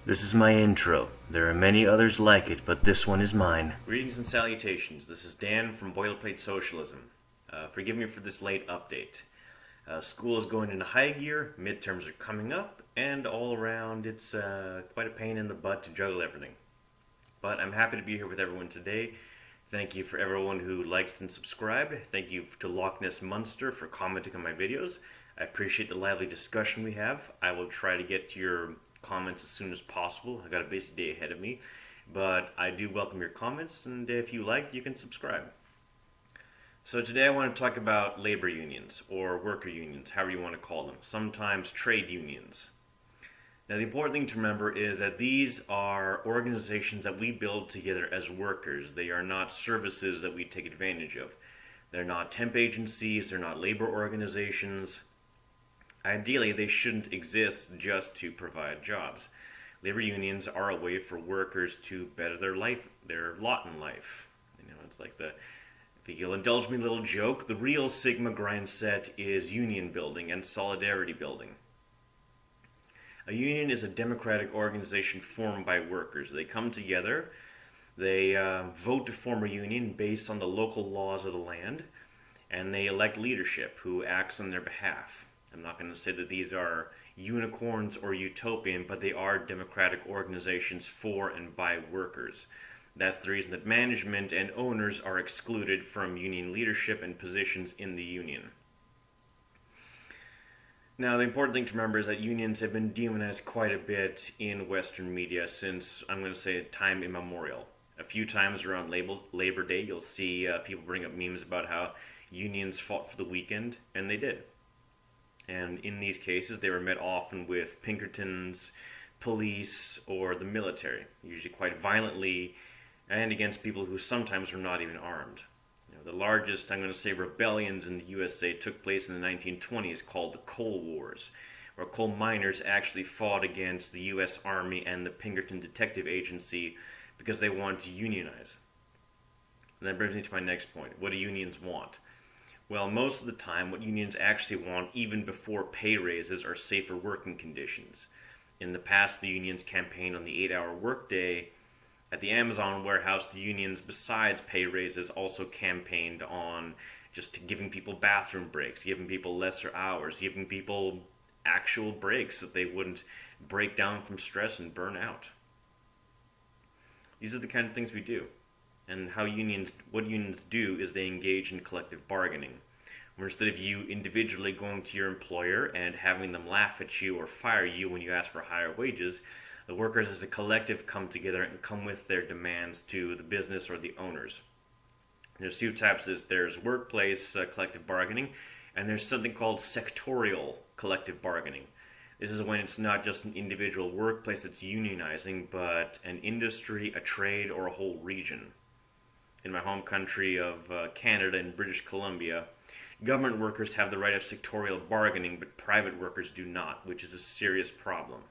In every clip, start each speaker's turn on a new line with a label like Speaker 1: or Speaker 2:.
Speaker 1: This is my intro. There are many others like it, but this one is mine. Greetings and salutations. This is Dan from Boilerplate Socialism. Forgive me for this late update. School is going into high gear, midterms are coming up, and all around it's quite a pain in the butt to juggle everything. But I'm happy to be here with everyone today. Thank you for everyone who likes and subscribed. Thank you to Loch Ness Munster for commenting on my videos. I appreciate the lively discussion we have. I will try to get to your comments as soon as possible. I've got a busy day ahead of me, but I do welcome your comments, and if you like, you can subscribe. So today I want to talk about labor unions, or worker unions, however you want to call them, sometimes trade unions. Now the important thing to remember is that these are organizations that we build together as workers. They are not services that we take advantage of. They're not temp agencies, they're not labor organizations. Ideally, they shouldn't exist just to provide jobs. Labor unions are a way for workers to better their life, their lot in life. It's like if you'll indulge me a little joke, the real Sigma grind set is union building and solidarity building. A union is a democratic organization formed by workers. They come together, they vote to form a union based on the local laws of the land, and they elect leadership who acts on their behalf. I'm not going to say that these are unicorns or utopian, but they are democratic organizations for and by workers. That's the reason that management and owners are excluded from union leadership and positions in the union. Now, the important thing to remember is that unions have been demonized quite a bit in Western media since, I'm going to say, time immemorial. A few times around Labor Day, you'll see people bring up memes about how unions fought for the weekend, and they did. And in these cases, they were met often with Pinkertons, police, or the military, usually quite violently, and against people who sometimes were not even armed. The largest, I'm going to say, rebellions in the USA took place in the 1920s called the Coal Wars, where coal miners actually fought against the U.S. Army and the Pinkerton Detective Agency because they wanted to unionize. And that brings me to my next point. What do unions want? Well, most of the time, what unions actually want, even before pay raises, are safer working conditions. In the past, the unions campaigned on the 8-hour workday. At the Amazon warehouse, the unions, besides pay raises, also campaigned on just giving people bathroom breaks, giving people lesser hours, giving people actual breaks so that they wouldn't break down from stress and burn out. These are the kind of things we do. And what unions do is they engage in collective bargaining, where instead of you individually going to your employer and having them laugh at you or fire you when you ask for higher wages, the workers as a collective come together and come with their demands to the business or the owners. There's two types. There's workplace collective bargaining, and there's something called sectorial collective bargaining. This is when it's not just an individual workplace that's unionizing, but an industry, a trade, or a whole region. In my home country of Canada and British Columbia, government workers have the right of sectorial bargaining, but private workers do not, which is a serious problem.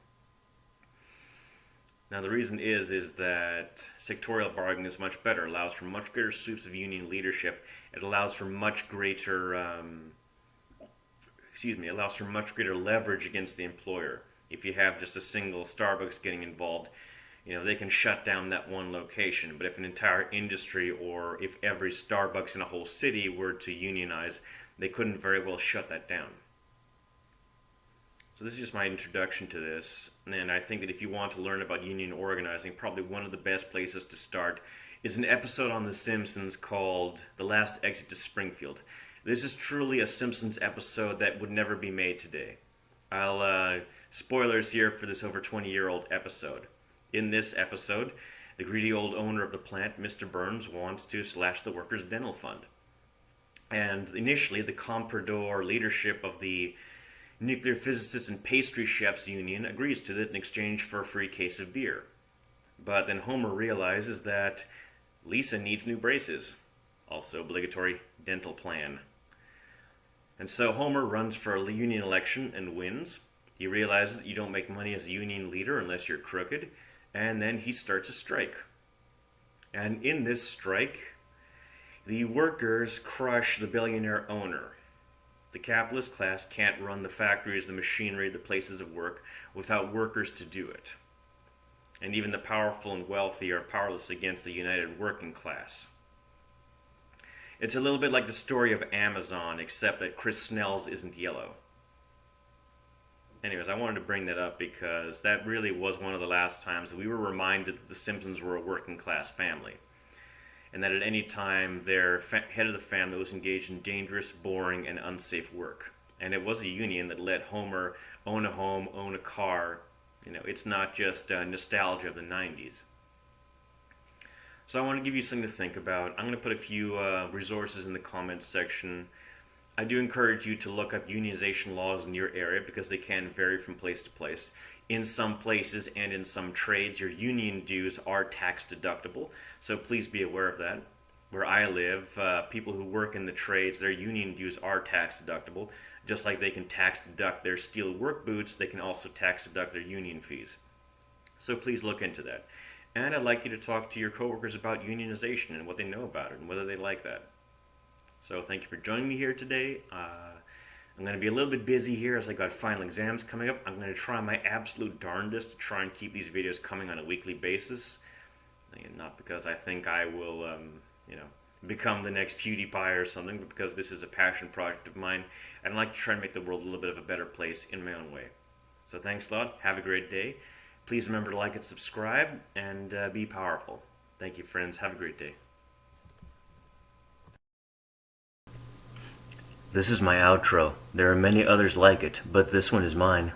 Speaker 1: Now the reason is that sectorial bargaining is much better, allows for much greater sweeps of union leadership. It allows for much greater leverage against the employer. If you have just a single Starbucks getting involved, they can shut down that one location. But if an entire industry or if every Starbucks in a whole city were to unionize, they couldn't very well shut that down. So this is just my introduction to this. And I think that if you want to learn about union organizing, probably one of the best places to start is an episode on The Simpsons called The Last Exit to Springfield. This is truly a Simpsons episode that would never be made today. Spoilers here for this over 20-year-old episode. In this episode, the greedy old owner of the plant, Mr. Burns, wants to slash the workers' dental fund. And initially, the comprador leadership of the Nuclear Physicists and Pastry Chefs Union agrees to it in exchange for a free case of beer. But then Homer realizes that Lisa needs new braces. Also obligatory dental plan. And so Homer runs for a union election and wins. He realizes that you don't make money as a union leader unless you're crooked. And then he starts a strike. And in this strike, the workers crush the billionaire owner. The capitalist class can't run the factories, the machinery, the places of work without workers to do it. and even the powerful and wealthy are powerless against the united working class. It's a little bit like the story of Amazon, except that Chris Snell's isn't yellow. Anyways, I wanted to bring that up because that really was one of the last times that we were reminded that the Simpsons were a working class family, and that at any time their head of the family was engaged in dangerous, boring, and unsafe work. And it was a union that let Homer own a home, own a car. It's not just nostalgia of the 90s. So I want to give you something to think about. I'm going to put a few resources in the comments section. I do encourage you to look up unionization laws in your area because they can vary from place to place. In some places and in some trades, your union dues are tax deductible, so please be aware of that. Where I live, people who work in the trades, their union dues are tax deductible. Just like they can tax deduct their steel work boots, they can also tax deduct their union fees. So please look into that. And I'd like you to talk to your coworkers about unionization and what they know about it and whether they like that. So thank you for joining me here today. I'm going to be a little bit busy here as I got final exams coming up. I'm going to try my absolute darndest to try and keep these videos coming on a weekly basis. And not because I think I will, become the next PewDiePie or something, but because this is a passion project of mine. And I'd like to try and make the world a little bit of a better place in my own way. So thanks a lot. Have a great day. Please remember to like and subscribe, and be powerful. Thank you, friends. Have a great day. This is my outro. There are many others like it, but this one is mine.